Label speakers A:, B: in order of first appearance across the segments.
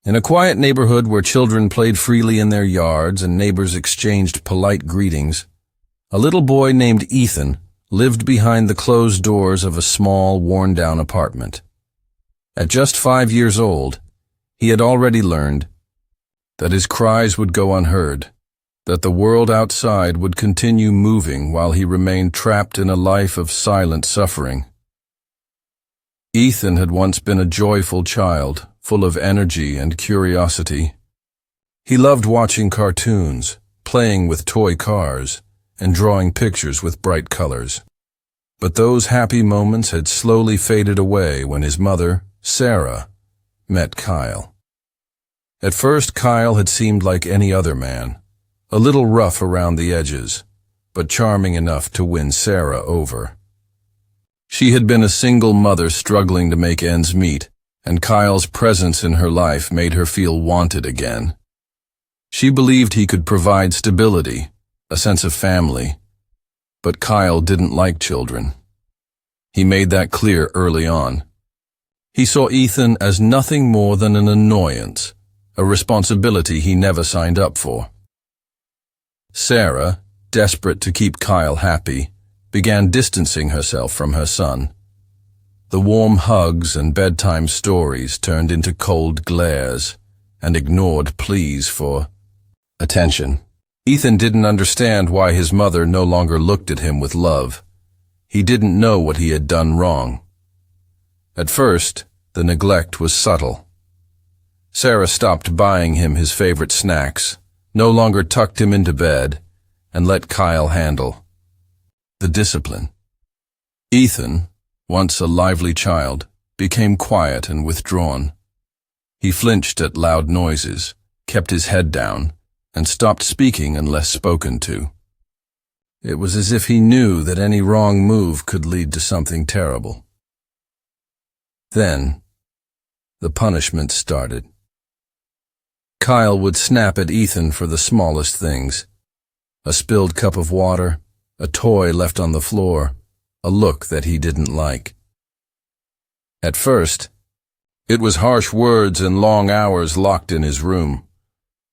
A: In a quiet neighborhood where children played freely in their yards and neighbors exchanged polite greetings, a little boy named Ethan lived behind the closed doors of a small, worn-down apartment. At just 5 years old, he had already learned that his cries would go unheard, that the world outside would continue moving while he remained trapped in a life of silent suffering. Ethan had once been a joyful child, full of energy and curiosity. He loved watching cartoons, playing with toy cars, and drawing pictures with bright colors. But those happy moments had slowly faded away when his mother, Sarah, met Kyle. At first, Kyle had seemed like any other man, a little rough around the edges, but charming enough to win Sarah over. She had been a single mother struggling to make ends meet, and Kyle's presence in her life made her feel wanted again. She believed he could provide stability, a sense of family, but Kyle didn't like children. He made that clear early on. He saw Ethan as nothing more than an annoyance, a responsibility he never signed up for. Sarah, desperate to keep Kyle happy, began distancing herself from her son. The warm hugs and bedtime stories turned into cold glares and ignored pleas for attention. Ethan didn't understand why his mother no longer looked at him with love. He didn't know what he had done wrong. At first, the neglect was subtle. Sarah stopped buying him his favorite snacks, no longer tucked him into bed, and let Kyle handle the discipline. Ethan, once a lively child, became quiet and withdrawn. He flinched at loud noises, kept his head down, and stopped speaking unless spoken to. It was as if he knew that any wrong move could lead to something terrible. Then, the punishment started. Kyle would snap at Ethan for the smallest things. A spilled cup of water, a toy left on the floor, a look that he didn't like. At first, it was harsh words and long hours locked in his room.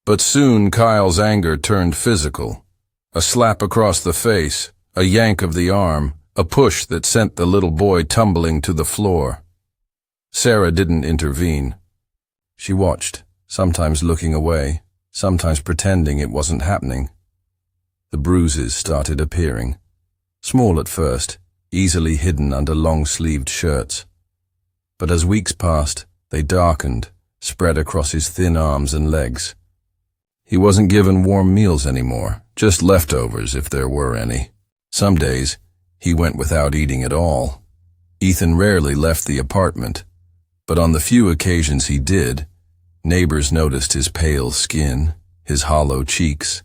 A: But soon Kyle's anger turned physical. A slap across the face, a yank of the arm, a push that sent the little boy tumbling to the floor. Sarah didn't intervene. She watched, sometimes looking away, sometimes pretending it wasn't happening. The bruises started appearing. Small at first, easily hidden under long-sleeved shirts. But as weeks passed, they darkened, spread across his thin arms and legs. He wasn't given warm meals anymore, just leftovers if there were any. Some days, he went without eating at all. Ethan rarely left the apartment, but on the few occasions he did, neighbors noticed his pale skin, his hollow cheeks.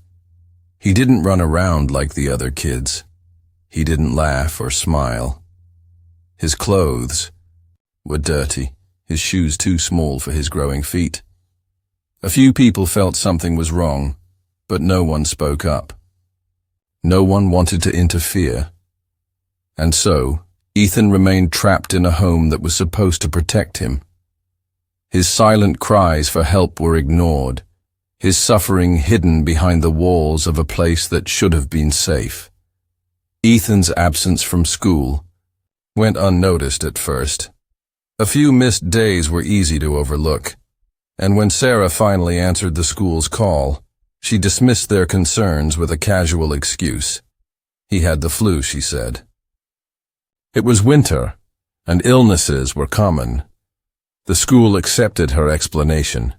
A: He didn't run around like the other kids. He didn't laugh or smile. His clothes were dirty, his shoes too small for his growing feet. A few people felt something was wrong, but no one spoke up. No one wanted to interfere. And so, Ethan remained trapped in a home that was supposed to protect him. His silent cries for help were ignored, his suffering hidden behind the walls of a place that should have been safe. Ethan's absence from school went unnoticed at first. A few missed days were easy to overlook, and when Sarah finally answered the school's call, she dismissed their concerns with a casual excuse. He had the flu, she said. It was winter, and illnesses were common. The school accepted her explanation,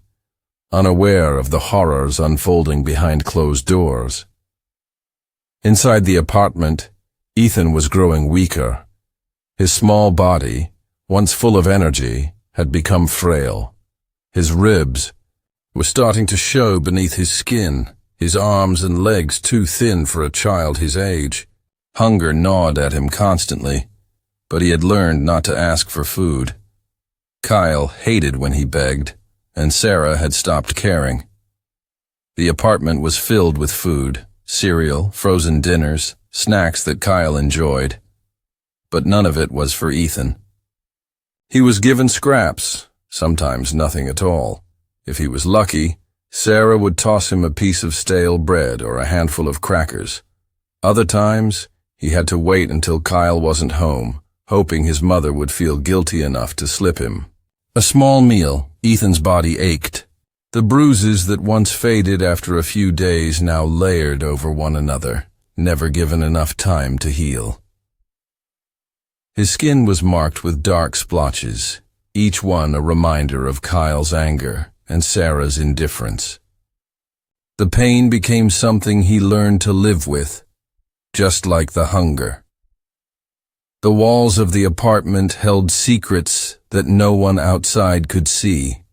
A: unaware of the horrors unfolding behind closed doors. Inside the apartment, Ethan was growing weaker. His small body, once full of energy, had become frail. His ribs were starting to show beneath his skin, his arms and legs too thin for a child his age. Hunger gnawed at him constantly, but he had learned not to ask for food. Kyle hated when he begged, and Sarah had stopped caring. The apartment was filled with food, cereal, frozen dinners, snacks that Kyle enjoyed, but none of it was for Ethan. He was given scraps, sometimes nothing at all, If he was lucky, Sarah would toss him a piece of stale bread or a handful of crackers. Other times, he had to wait until Kyle wasn't home, hoping his mother would feel guilty enough to slip him. A small meal, Ethan's body ached. The bruises that once faded after a few days now layered over one another, never given enough time to heal. His skin was marked with dark splotches, each one a reminder of Kyle's anger and Sarah's indifference. The pain became something he learned to live with, just like the hunger. The walls of the apartment held secrets that no one outside could see.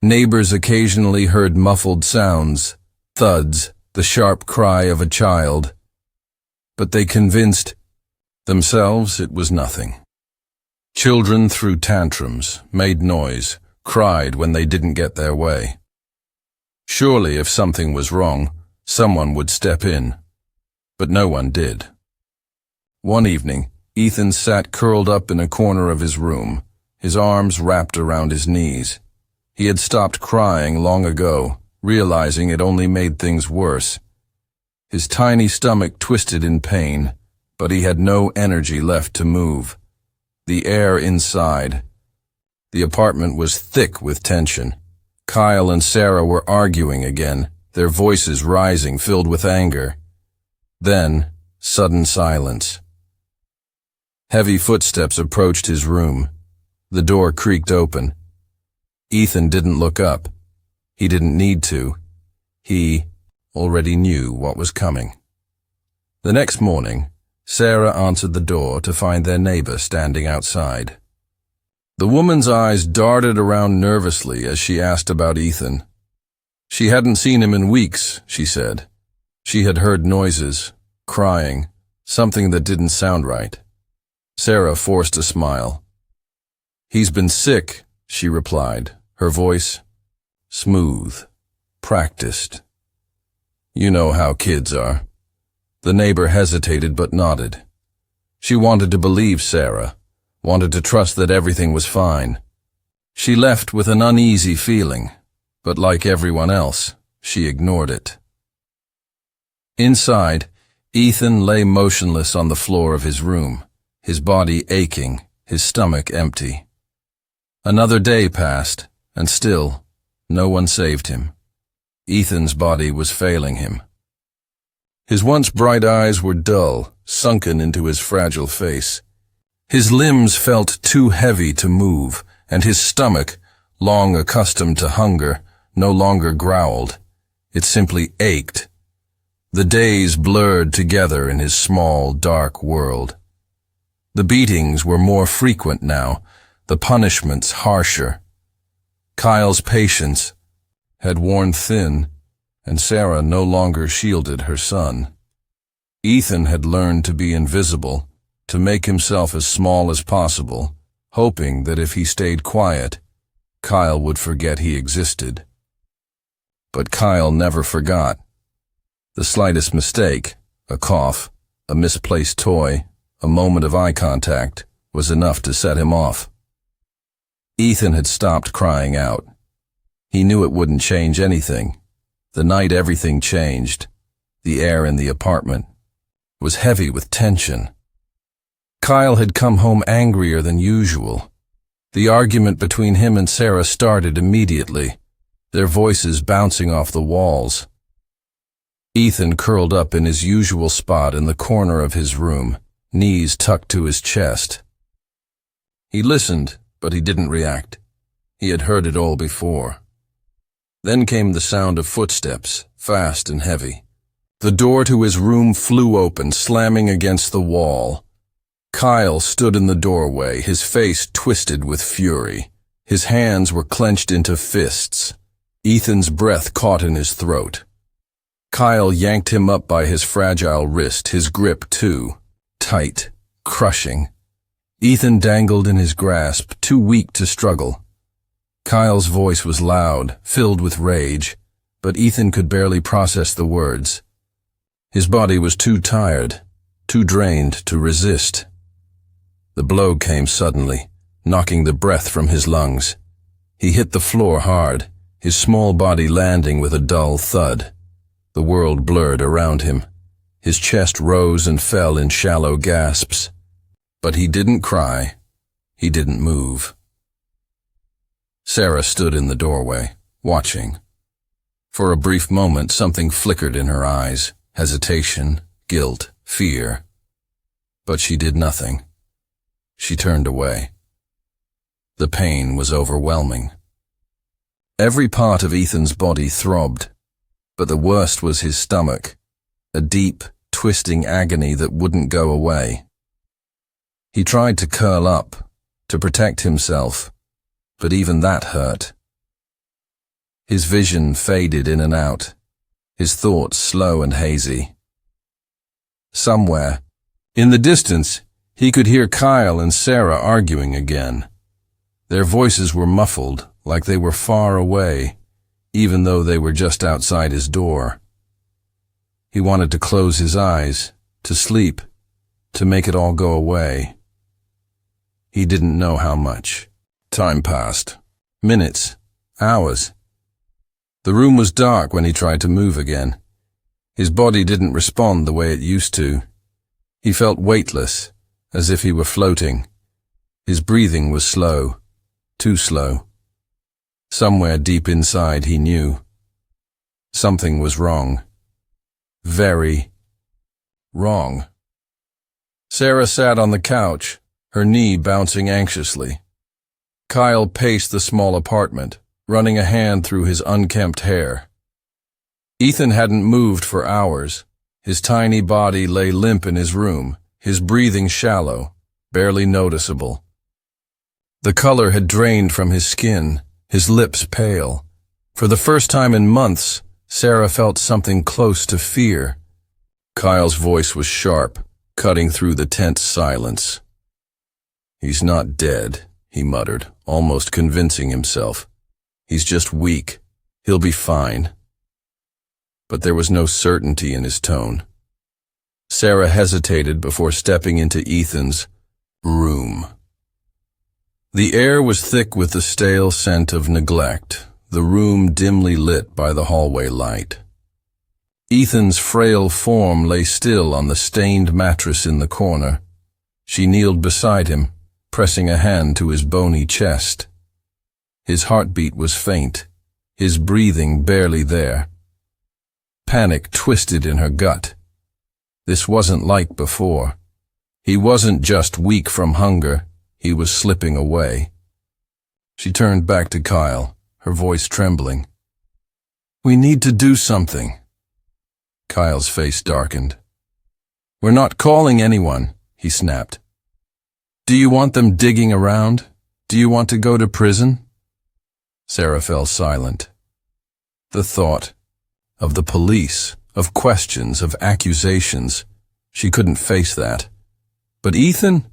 A: Neighbors occasionally heard muffled sounds, thuds, the sharp cry of a child, but they convinced themselves it was nothing. Children threw tantrums, made noise, cried when they didn't get their way. Surely if something was wrong, someone would step in, but no one did. One evening, Ethan sat curled up in a corner of his room, his arms wrapped around his knees. He had stopped crying long ago, realizing it only made things worse. His tiny stomach twisted in pain, but he had no energy left to move. The air inside. The apartment was thick with tension. Kyle and Sarah were arguing again, their voices rising, filled with anger. Then, sudden silence. Heavy footsteps approached his room. The door creaked open. Ethan didn't look up. He didn't need to. He already knew what was coming. The next morning, Sarah answered the door to find their neighbor standing outside. The woman's eyes darted around nervously as she asked about Ethan. She hadn't seen him in weeks, she said. She had heard noises, crying, something that didn't sound right. Sarah forced a smile. "He's been sick," she replied, her voice smooth, practiced. "You know how kids are." The neighbor hesitated but nodded. She wanted to believe Sarah, wanted to trust that everything was fine. She left with an uneasy feeling, but like everyone else, she ignored it. Inside, Ethan lay motionless on the floor of his room, his body aching, his stomach empty. Another day passed, and still, no one saved him. Ethan's body was failing him. His once bright eyes were dull, sunken into his fragile face. His limbs felt too heavy to move, and his stomach, long accustomed to hunger, no longer growled. It simply ached. The days blurred together in his small, dark world. The beatings were more frequent now, the punishments harsher. Kyle's patience had worn thin, and Sarah no longer shielded her son. Ethan had learned to be invisible, to make himself as small as possible, hoping that if he stayed quiet, Kyle would forget he existed. But Kyle never forgot. The slightest mistake, a cough, a misplaced toy, a moment of eye contact, was enough to set him off. Ethan had stopped crying out. He knew it wouldn't change anything. The night everything changed. The air in the apartment was heavy with tension. Kyle had come home angrier than usual. The argument between him and Sarah started immediately, their voices bouncing off the walls. Ethan curled up in his usual spot in the corner of his room, knees tucked to his chest. He listened, but he didn't react. He had heard it all before. Then came the sound of footsteps, fast and heavy. The door to his room flew open, slamming against the wall. Kyle stood in the doorway, his face twisted with fury. His hands were clenched into fists. Ethan's breath caught in his throat. Kyle yanked him up by his fragile wrist, his grip too, tight, crushing. Ethan dangled in his grasp, too weak to struggle. Kyle's voice was loud, filled with rage, but Ethan could barely process the words. His body was too tired, too drained to resist. The blow came suddenly, knocking the breath from his lungs. He hit the floor hard, his small body landing with a dull thud. The world blurred around him. His chest rose and fell in shallow gasps. But he didn't cry. He didn't move. Sarah stood in the doorway, watching. For a brief moment, something flickered in her eyes. Hesitation, guilt, fear. But she did nothing. She turned away. The pain was overwhelming. Every part of Ethan's body throbbed, but the worst was his stomach, a deep, twisting agony that wouldn't go away. He tried to curl up, to protect himself, but even that hurt. His vision faded in and out, his thoughts slow and hazy. Somewhere, in the distance, he could hear Kyle and Sarah arguing again. Their voices were muffled, like they were far away, even though they were just outside his door. He wanted to close his eyes, to sleep, to make it all go away. He didn't know how much. Time passed. Minutes. Hours. The room was dark when he tried to move again. His body didn't respond the way it used to. He felt weightless, as if he were floating. His breathing was slow, too slow. Somewhere deep inside he knew. Something was wrong. Very wrong. Sarah sat on the couch, her knee bouncing anxiously. Kyle paced the small apartment, running a hand through his unkempt hair. Ethan hadn't moved for hours. His tiny body lay limp in his room, his breathing shallow, barely noticeable. The color had drained from his skin, his lips pale. For the first time in months, Sarah felt something close to fear. Kyle's voice was sharp, cutting through the tense silence. "He's not dead," he muttered, almost convincing himself. "He's just weak. He'll be fine." But there was no certainty in his tone. Sarah hesitated before stepping into Ethan's room. The air was thick with the stale scent of neglect, the room dimly lit by the hallway light. Ethan's frail form lay still on the stained mattress in the corner. She kneeled beside him, pressing a hand to his bony chest. His heartbeat was faint, his breathing barely there. Panic twisted in her gut. This wasn't like before. He wasn't just weak from hunger, he was slipping away. She turned back to Kyle, her voice trembling. "We need to do something." Kyle's face darkened. "We're not calling anyone," he snapped. "Do you want them digging around? Do you want to go to prison?" Sarah fell silent. The thought of the police, of questions, of accusations. She couldn't face that. But Ethan?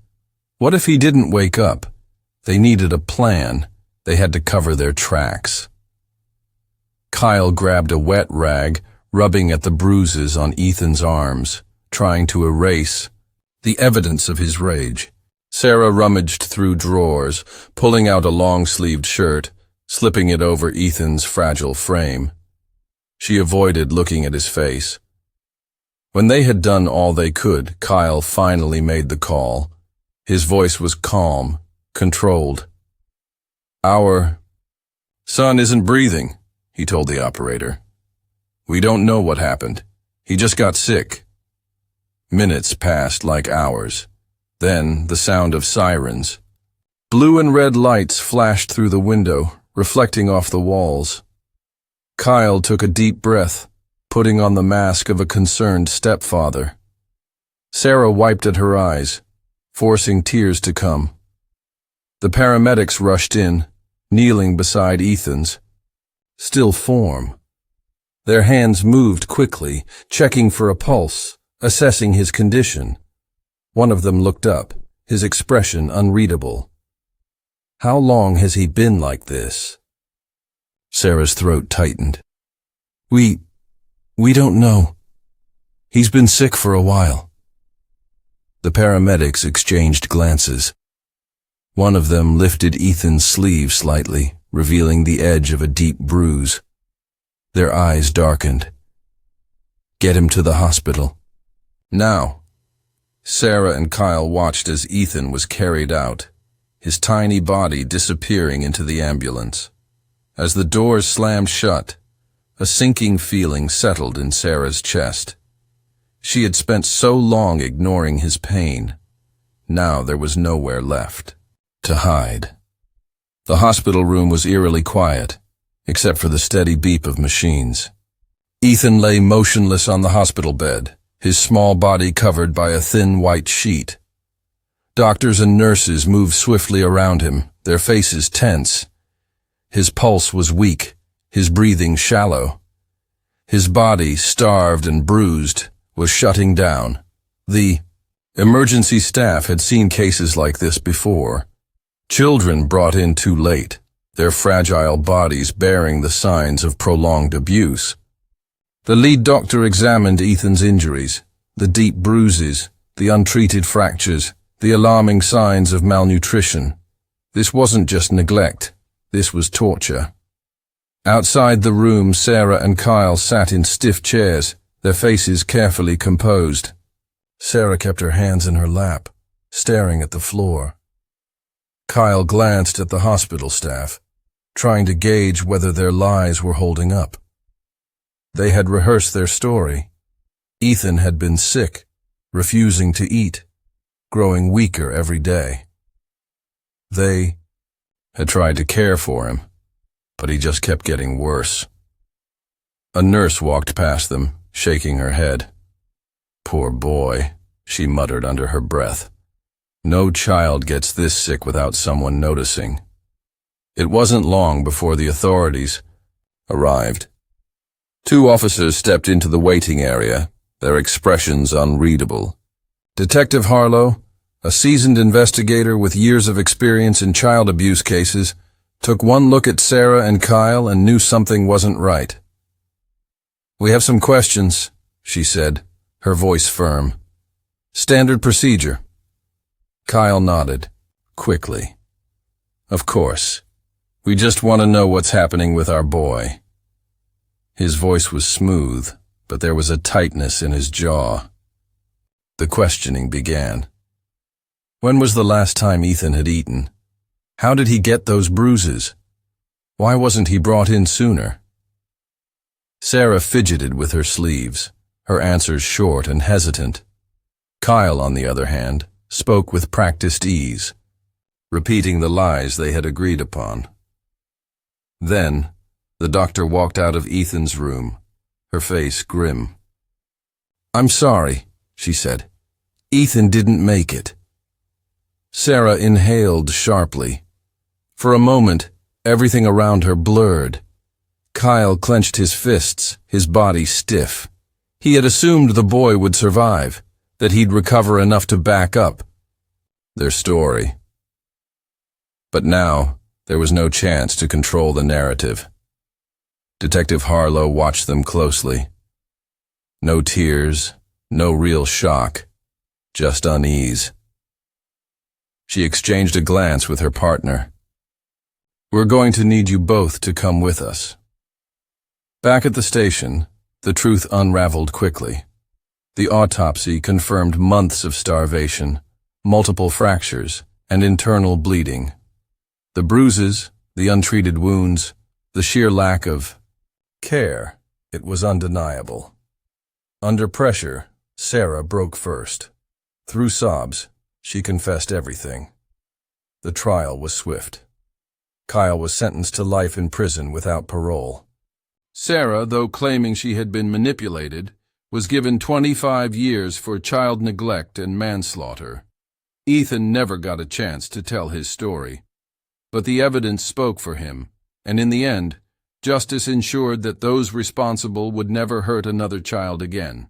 A: What if he didn't wake up? They needed a plan. They had to cover their tracks. Kyle grabbed a wet rag, rubbing at the bruises on Ethan's arms, trying to erase the evidence of his rage. Sarah rummaged through drawers, pulling out a long-sleeved shirt, slipping it over Ethan's fragile frame. She avoided looking at his face. When they had done all they could, Kyle finally made the call. His voice was calm, controlled. "Our son isn't breathing," he told the operator. "We don't know what happened. He just got sick." Minutes passed like hours. Then the sound of sirens. Blue and red lights flashed through the window, reflecting off the walls. Kyle took a deep breath, putting on the mask of a concerned stepfather. Sarah wiped at her eyes, forcing tears to come. The paramedics rushed in, kneeling beside Ethan's still form. Their hands moved quickly, checking for a pulse, assessing his condition. One of them looked up, his expression unreadable. "How long has he been like this?" Sarah's throat tightened. We don't know. He's been sick for a while." The paramedics exchanged glances. One of them lifted Ethan's sleeve slightly, revealing the edge of a deep bruise. Their eyes darkened. "Get him to the hospital. Now." Sarah and Kyle watched as Ethan was carried out, his tiny body disappearing into the ambulance. As the doors slammed shut, a sinking feeling settled in Sarah's chest. She had spent so long ignoring his pain. Now there was nowhere left to hide. The hospital room was eerily quiet, except for the steady beep of machines. Ethan lay motionless on the hospital bed, his small body covered by a thin white sheet. Doctors and nurses moved swiftly around him, their faces tense. His pulse was weak, his breathing shallow. His body, starved and bruised, was shutting down. The emergency staff had seen cases like this before. Children brought in too late, their fragile bodies bearing the signs of prolonged abuse. The lead doctor examined Ethan's injuries, the deep bruises, the untreated fractures, the alarming signs of malnutrition. This wasn't just neglect, this was torture. Outside the room, Sarah and Kyle sat in stiff chairs, their faces carefully composed. Sarah kept her hands in her lap, staring at the floor. Kyle glanced at the hospital staff, trying to gauge whether their lies were holding up. They had rehearsed their story. Ethan had been sick, refusing to eat, growing weaker every day. They had tried to care for him, but he just kept getting worse. A nurse walked past them, shaking her head. "Poor boy," she muttered under her breath. "No child gets this sick without someone noticing." It wasn't long before the authorities arrived. 2 officers stepped into the waiting area, their expressions unreadable. Detective Harlow, a seasoned investigator with years of experience in child abuse cases, took one look at Sarah and Kyle and knew something wasn't right. "We have some questions," she said, her voice firm. "Standard procedure." Kyle nodded, quickly. "Of course. We just want to know what's happening with our boy." His voice was smooth, but there was a tightness in his jaw. The questioning began. When was the last time Ethan had eaten? How did he get those bruises? Why wasn't he brought in sooner? Sarah fidgeted with her sleeves, her answers short and hesitant. Kyle, on the other hand, spoke with practiced ease, repeating the lies they had agreed upon. Then, the doctor walked out of Ethan's room, her face grim. "I'm sorry," she said. "Ethan didn't make it." Sarah inhaled sharply. For a moment, everything around her blurred. Kyle clenched his fists, his body stiff. He had assumed the boy would survive, that he'd recover enough to back up their story. But now, there was no chance to control the narrative. Detective Harlow watched them closely. No tears, no real shock, just unease. She exchanged a glance with her partner. "We're going to need you both to come with us." Back at the station, the truth unraveled quickly. The autopsy confirmed months of starvation, multiple fractures, and internal bleeding. The bruises, the untreated wounds, the sheer lack of care, it was undeniable. Under pressure, Sarah broke first. Through sobs, she confessed everything. The trial was swift. Kyle was sentenced to life in prison without parole. Sarah, though claiming she had been manipulated, was given 25 years for child neglect and manslaughter. Ethan never got a chance to tell his story, but the evidence spoke for him, and in the end, justice ensured that those responsible would never hurt another child again.